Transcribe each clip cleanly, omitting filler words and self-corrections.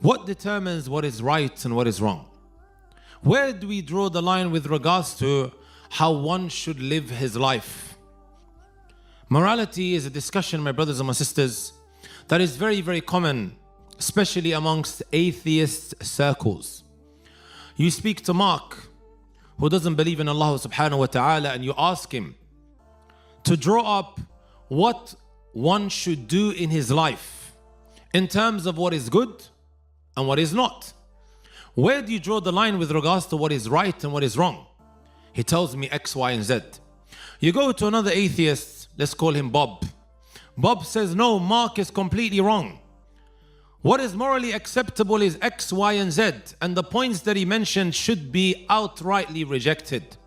What determines what is right and what is wrong? Where do we draw the line with regards to how one should live his life? Morality is a discussion, my brothers and my sisters, that is very, very common, especially amongst atheist circles. You speak to Mark, who doesn't believe in Allah subhanahu wa ta'ala, and you ask him to draw up what one should do in his life in terms of what is good and what is not. Where do you draw the line with regards to what is right and what is wrong? He tells me X, Y, and Z. You go to another atheist, let's call him Bob. Bob says, no, Mark is completely wrong. What is morally acceptable is X, Y, and Z, and the points that he mentioned should be outrightly rejected.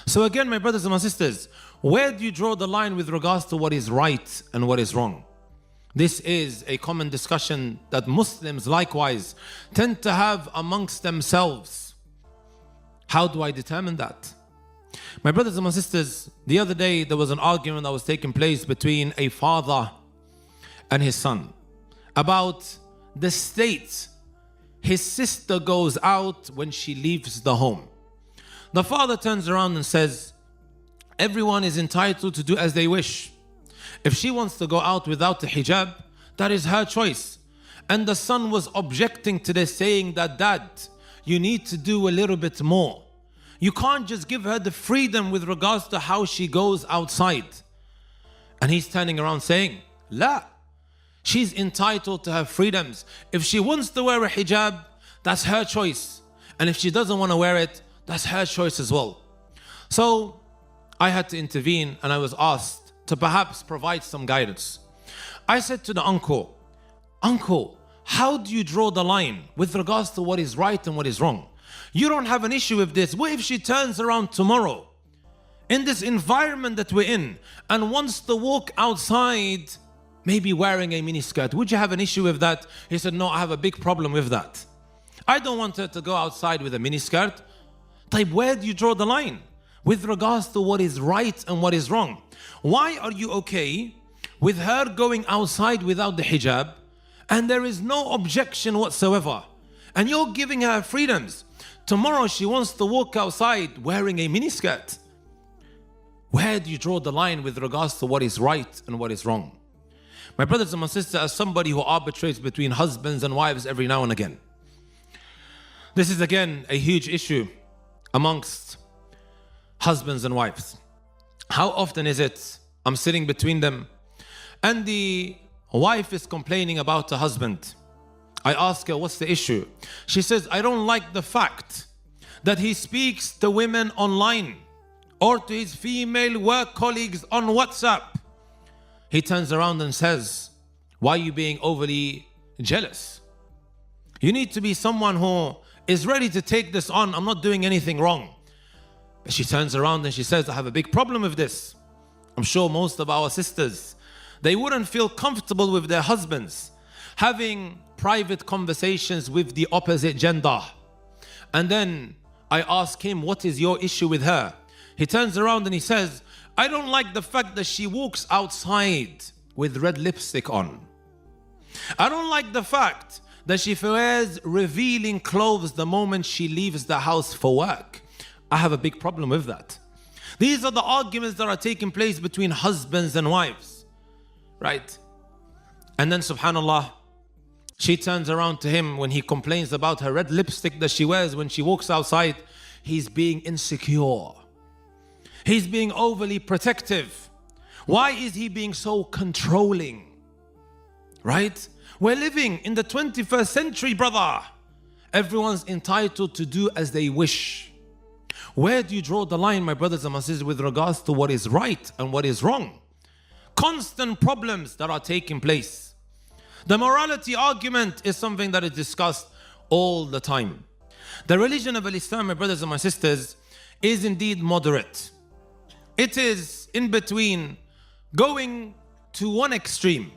So again, my brothers and my sisters, where do you draw the line with regards to what is right and what is wrong? This is a common discussion that Muslims likewise tend to have amongst themselves. How do I determine that? My brothers and my sisters, the other day there was an argument that was taking place between a father and his son about the state his sister goes out when she leaves the home. The father turns around and says, everyone is entitled to do as they wish. If she wants to go out without the hijab, that is her choice. And the son was objecting to this, saying that, Dad, you need to do a little bit more. You can't just give her the freedom with regards to how she goes outside. And he's turning around saying, La, she's entitled to her freedoms. If she wants to wear a hijab, that's her choice. And if she doesn't want to wear it, that's her choice as well. So I had to intervene, and I was asked to perhaps provide some guidance. I said to the uncle, how do you draw the line with regards to what is right and what is wrong? You don't have an issue with this. What if she turns around tomorrow in this environment that we're in and wants to walk outside, maybe wearing a miniskirt? Would you have an issue with that? He said, no, I have a big problem with that. I don't want her to go outside with a miniskirt. Where do you draw the line with regards to what is right and what is wrong? Why are you okay with her going outside without the hijab and there is no objection whatsoever, and you're giving her freedoms? Tomorrow she wants to walk outside wearing a miniskirt. Where do you draw the line with regards to what is right and what is wrong? My brothers and my sisters, as somebody who arbitrates between husbands and wives every now and again, this is again a huge issue amongst husbands and wives. How often is it I'm sitting between them and the wife is complaining about the husband? I ask her, what's the issue? She says, I don't like the fact that he speaks to women online or to his female work colleagues on WhatsApp. He turns around and says, why are you being overly jealous? You need to be someone who is ready to take this on. I'm not doing anything wrong. But she turns around and she says, I have a big problem with this. I'm sure most of our sisters, they wouldn't feel comfortable with their husbands having private conversations with the opposite gender. And then I ask him, what is your issue with her? He turns around and he says, I don't like the fact that she walks outside with red lipstick on. I don't like the fact that she wears revealing clothes the moment she leaves the house for work. I have a big problem with that. These are the arguments that are taking place between husbands and wives, right? And then subhanallah, she turns around to him when he complains about her red lipstick that she wears when she walks outside. He's being insecure. He's being overly protective. Why is he being so controlling? Right? We're living in the 21st century, brother. Everyone's entitled to do as they wish. Where do you draw the line, my brothers and my sisters, with regards to what is right and what is wrong? Constant problems that are taking place. The morality argument is something that is discussed all the time. The religion of Islam, my brothers and my sisters, is indeed moderate. It is in between going to one extreme.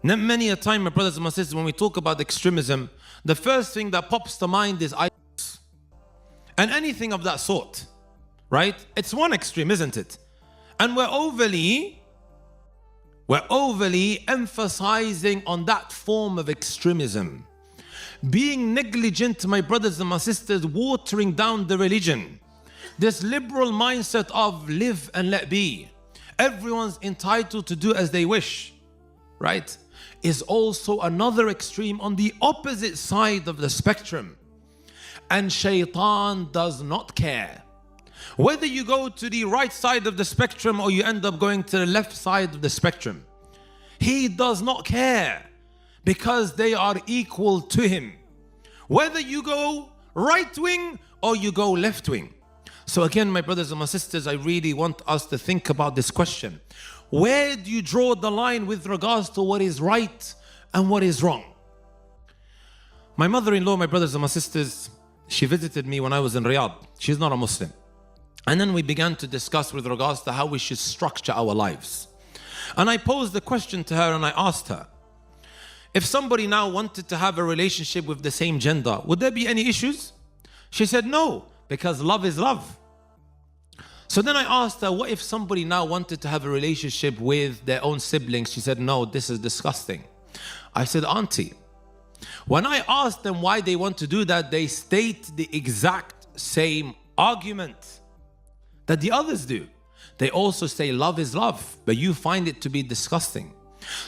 Many a time, my brothers and my sisters, when we talk about extremism, the first thing that pops to mind is ISIS and anything of that sort, right? It's one extreme, isn't it? And we're overly emphasizing on that form of extremism. being negligent, my brothers and my sisters, watering down the religion. This liberal mindset of live and let be, everyone's entitled to do as they wish, right, is also another extreme on the opposite side of the spectrum. And shaitan does not care. Whether you go to the right side of the spectrum or you end up going to the left side of the spectrum, he does not care, because they are equal to him. Whether you go right wing or you go left wing. So again, my brothers and my sisters, I really want us to think about this question. Where do you draw the line with regards to what is right and what is wrong? My mother-in-law, my brothers and my sisters, she visited me when I was in Riyadh. She's not a Muslim. And then we began to discuss with regards to how we should structure our lives. And I posed the question to her and I asked her, if somebody now wanted to have a relationship with the same gender, would there be any issues? She said no, because love is love. So then I asked her, what if somebody now wanted to have a relationship with their own siblings? She said, no, this is disgusting. I said, Auntie, when I asked them why they want to do that, they state the exact same argument that the others do. They also say love is love, but you find it to be disgusting.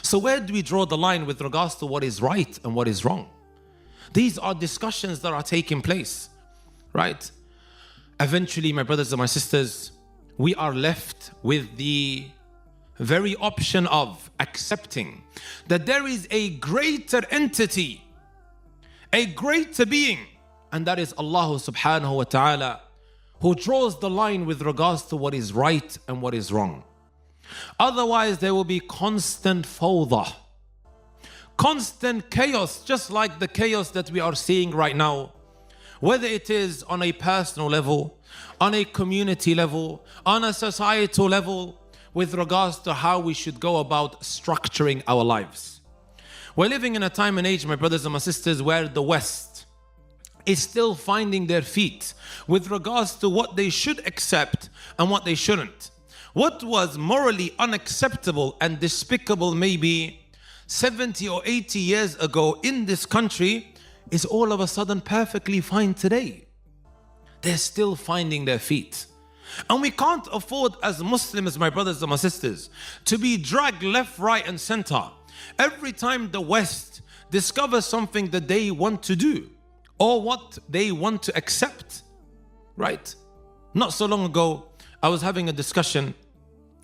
So where do we draw the line with regards to what is right and what is wrong? These are discussions that are taking place, right? Eventually, my brothers and my sisters, we are left with the very option of accepting that there is a greater entity, a greater being, and that is Allah subhanahu wa ta'ala, who draws the line with regards to what is right and what is wrong. Otherwise, there will be constant fawda, constant chaos, just like the chaos that we are seeing right now. Whether it is on a personal level, on a community level, on a societal level, with regards to how we should go about structuring our lives. We're living in a time and age, my brothers and my sisters, where the West is still finding their feet with regards to what they should accept and what they shouldn't. What was morally unacceptable and despicable maybe 70 or 80 years ago in this country is all of a sudden perfectly fine today. They're still finding their feet. And we can't afford as Muslims, my brothers and my sisters, to be dragged left, right and center every time the West discovers something that they want to do or what they want to accept, right? Not so long ago, I was having a discussion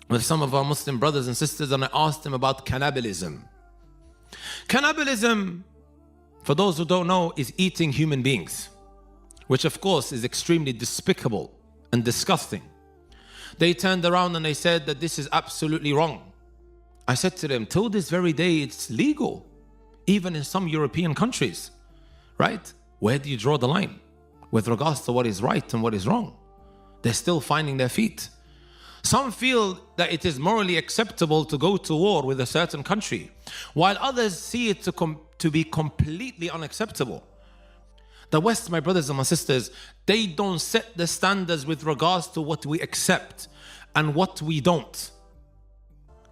with some of our Muslim brothers and sisters and I asked them about cannibalism. Cannibalism, for those who don't know, is eating human beings, which of course is extremely despicable and disgusting. They turned around and they said that this is absolutely wrong. I said to them, till this very day it's legal, even in some European countries, right? Where do you draw the line with regards to what is right and what is wrong? They're still finding their feet. Some feel that it is morally acceptable to go to war with a certain country, while others see it to be completely unacceptable. The West, my brothers and my sisters, they don't set the standards with regards to what we accept and what we don't.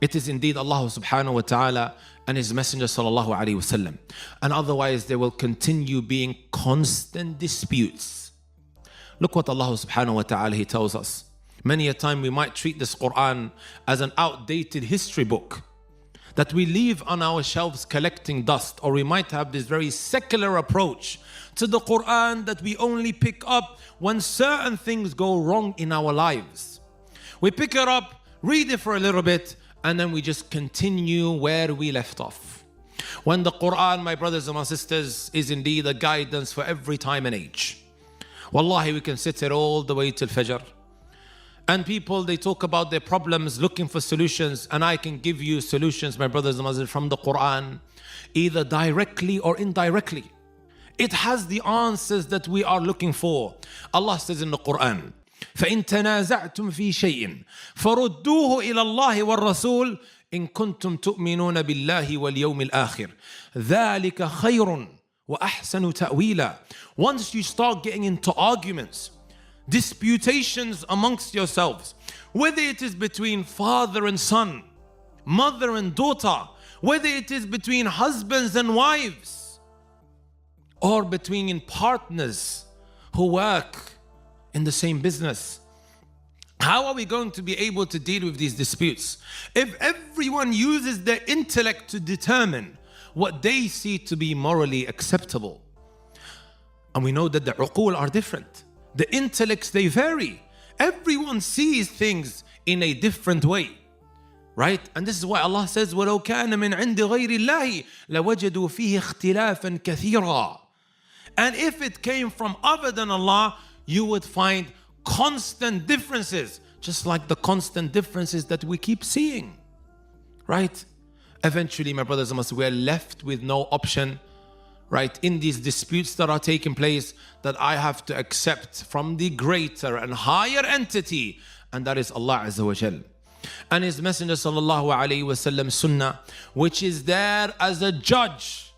It is indeed Allah subhanahu wa ta'ala and His Messenger sallallahu alaihi wasallam. And otherwise there will continue being constant disputes. Look what Allah subhanahu wa ta'ala, He tells us. Many a time we might treat this Quran as an outdated history book that we leave on our shelves collecting dust, or we might have this very secular approach to the Quran that we only pick up when certain things go wrong in our lives. We pick it up, read it for a little bit, and then we just continue where we left off. When the Quran, my brothers and my sisters, is indeed a guidance for every time and age. Wallahi, we can sit here all the way till Fajr. And people, they talk about their problems, looking for solutions, and I can give you solutions, my brothers and sisters, from the Quran, either directly or indirectly. It has the answers that we are looking for. Allah says in the Quran, فَإِن تَنَازَعْتُمْ فِي شَيْءٍ فَرُدُّوهُ إِلَى اللَّهِ وَالرَّسُولِ إِن كُنتُمْ تُؤْمِنُونَ بِاللَّهِ وَالْيَوْمِ الْآخِرِ ذَلِكَ خَيْرٌ وَأَحْسَنُ تَأْوِيلًا. Once you start getting into arguments, disputations amongst yourselves, whether it is between father and son, mother and daughter, whether it is between husbands and wives, or between partners who work in the same business. How are we going to be able to deal with these disputes if everyone uses their intellect to determine what they see to be morally acceptable? And we know that the uqul are different. The intellects, they vary. Everyone sees things in a different way, right? And this is why Allah says, وَلَوْ كَانَ مِنْ عِنْدِ غَيْرِ اللَّهِ لَوَجَدُوا فِيهِ اخْتِلَافًا كَثِيرًا. And if it came from other than Allah, you would find constant differences, just like the constant differences that we keep seeing, right? Eventually, my brothers and sisters, we are left with no option, right, in these disputes that are taking place, that I have to accept from the greater and higher entity, and that is Allah Azza wa Jal and His Messenger sallallahu alaihi wasallam sunnah, which is there as a judge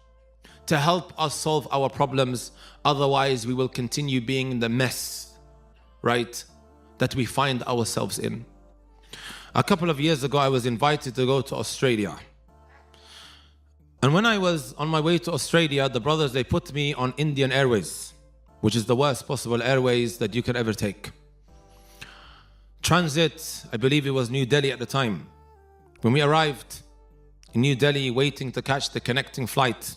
to help us solve our problems. Otherwise, we will continue being in the mess, right, that we find ourselves in. A couple of years ago, I was invited to go to Australia. And when I was on my way to Australia, the brothers, they put me on Indian Airways, which is the worst possible airways that you can ever take. Transit, I believe it was New Delhi at the time. When we arrived in New Delhi, waiting to catch the connecting flight.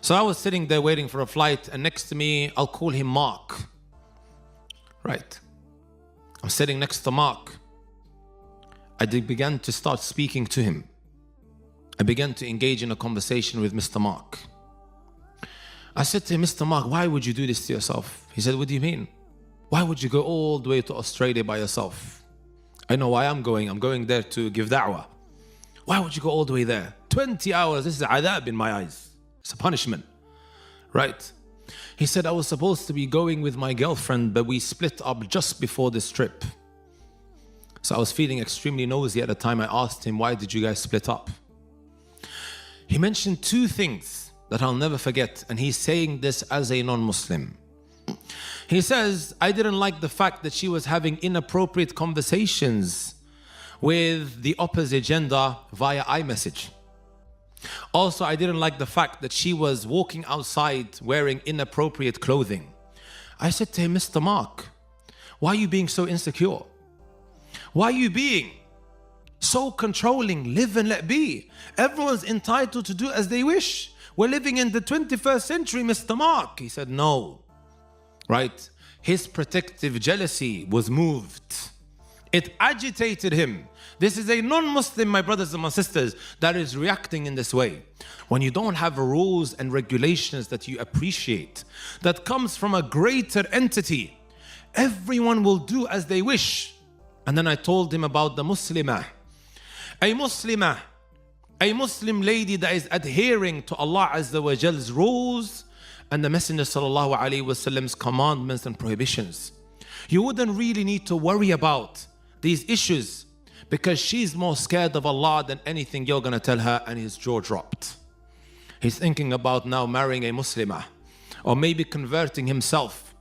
So I was sitting there waiting for a flight, and next to me, I'll call him Mark. Right. I'm sitting next to Mark. I began to start speaking to him. I began to engage in a conversation with Mr. Mark. I said to him, Mr. Mark, why would you do this to yourself? He said, what do you mean? Why would you go all the way to Australia by yourself? I know why I'm going. I'm going there to give da'wah. Why would you go all the way there? 20 hours, this is adab in my eyes. It's a punishment, right? He said, I was supposed to be going with my girlfriend, but we split up just before this trip. So I was feeling extremely nosy at the time. I asked him, why did you guys split up? He mentioned two things that I'll never forget, and he's saying this as a non-Muslim. He says, I didn't like the fact that she was having inappropriate conversations with the opposite gender via iMessage. Also, I didn't like the fact that she was walking outside wearing inappropriate clothing. I said to him, Mr. Mark, why are you being so insecure? Why are you being so controlling? Live and let be. Everyone's entitled to do as they wish. We're living in the 21st century, Mr. Mark. He said, no. Right? His protective jealousy was moved. It agitated him. This is a non-Muslim, my brothers and my sisters, that is reacting in this way. When you don't have rules and regulations that you appreciate, that comes from a greater entity, everyone will do as they wish. And then I told him about the Muslimah. A Muslim lady that is adhering to Allah Azza wa Jal's rules and the Messenger sallallahu alaihi wasallam's commandments and prohibitions. You wouldn't really need to worry about these issues because she's more scared of Allah than anything you're going to tell her, and his jaw dropped. He's thinking about now marrying a Muslimah or maybe converting himself.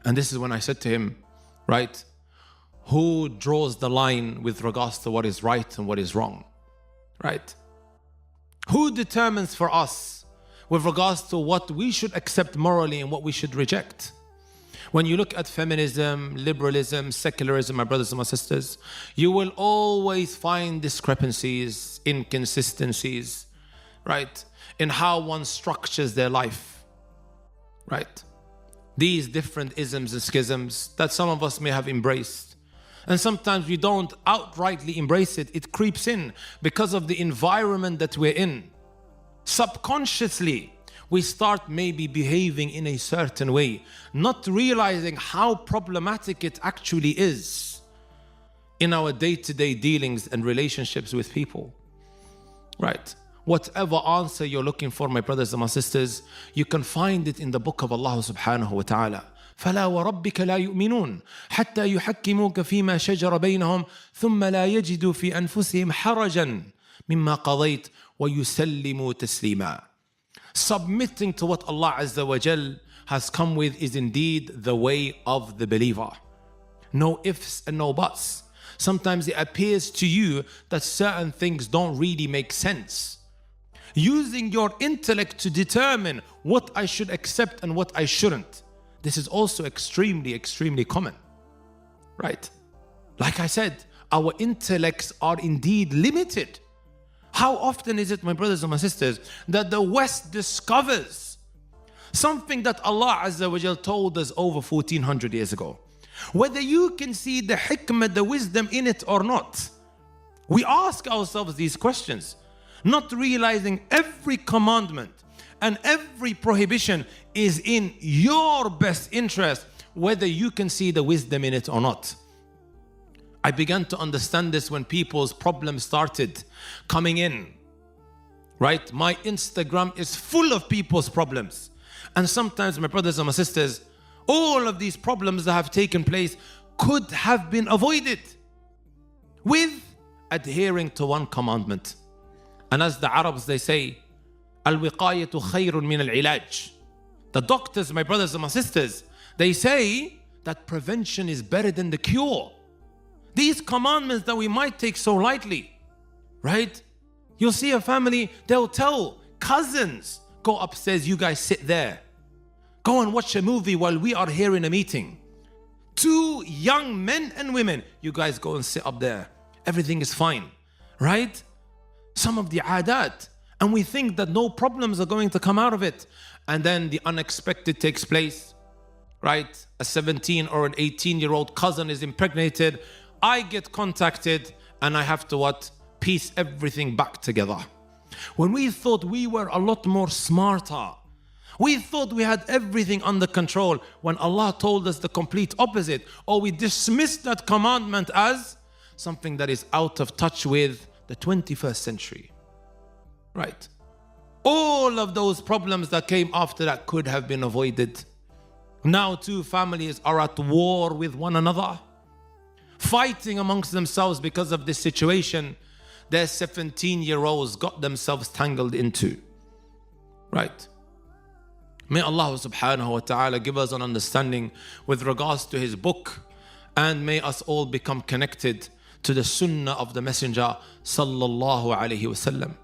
And this is when I said to him, right, who draws the line with regards to what is right and what is wrong, right? Who determines for us with regards to what we should accept morally and what we should reject? When you look at feminism, liberalism, secularism, my brothers and my sisters, you will always find discrepancies, inconsistencies, right, in how one structures their life, right? These different isms and schisms that some of us may have embraced. And sometimes we don't outrightly embrace it. It creeps in because of the environment that we're in. Subconsciously, we start maybe behaving in a certain way, not realizing how problematic it actually is in our day-to-day dealings and relationships with people, right? Whatever answer you're looking for, my brothers and my sisters, you can find it in the book of Allah subhanahu wa ta'ala. فلا وربك لا يؤمنون حتى يحكموك فيما شجر بينهم ثم لا يجدوا في أنفسهم حرجا مما قضيت ويسلموا تسليما. Submitting to what Allah Azza wa Jal has come with is indeed the way of the believer. No ifs and no buts. Sometimes it appears to you that certain things don't really make sense. using your intellect to determine what I should accept and what I shouldn't. This is also extremely, extremely common, right? Like I said, our intellects are indeed limited. How often is it, my brothers and my sisters, that the West discovers something that Allah Azza wa Jal told us over 1400 years ago? Whether you can see the hikmah, the wisdom in it or not. We ask ourselves these questions, not realizing every commandment and every prohibition is in your best interest, whether you can see the wisdom in it or not. I began to understand this when people's problems started coming in, right? My Instagram is full of people's problems. And sometimes, my brothers and my sisters, all of these problems that have taken place could have been avoided with adhering to one commandment. And as the Arabs, they say, al-wiqayatu khayrun min al-ilaj. The doctors, my brothers and my sisters, they say that prevention is better than the cure. These commandments that we might take so lightly, right? You'll see a family, they'll tell cousins, go upstairs, you guys sit there. Go and watch a movie while we are here in a meeting. Two young men and women, you guys go and sit up there. Everything is fine, right? Some of the adat, and we think that no problems are going to come out of it. And then the unexpected takes place, right? A 17 or an 18-year-old cousin is impregnated. I get contacted and I have to what? Piece everything back together. When we thought we were a lot more smarter, we thought we had everything under control, when Allah told us the complete opposite, or we dismissed that commandment as something that is out of touch with the 21st century, right? All of those problems that came after that could have been avoided. Now two families are at war with one another, fighting amongst themselves because of this situation their 17-year-olds got themselves tangled into, right? May Allah subhanahu wa ta'ala give us an understanding with regards to His book, and may us all become connected to the sunnah of the Messenger sallallahu alayhi wa sallam.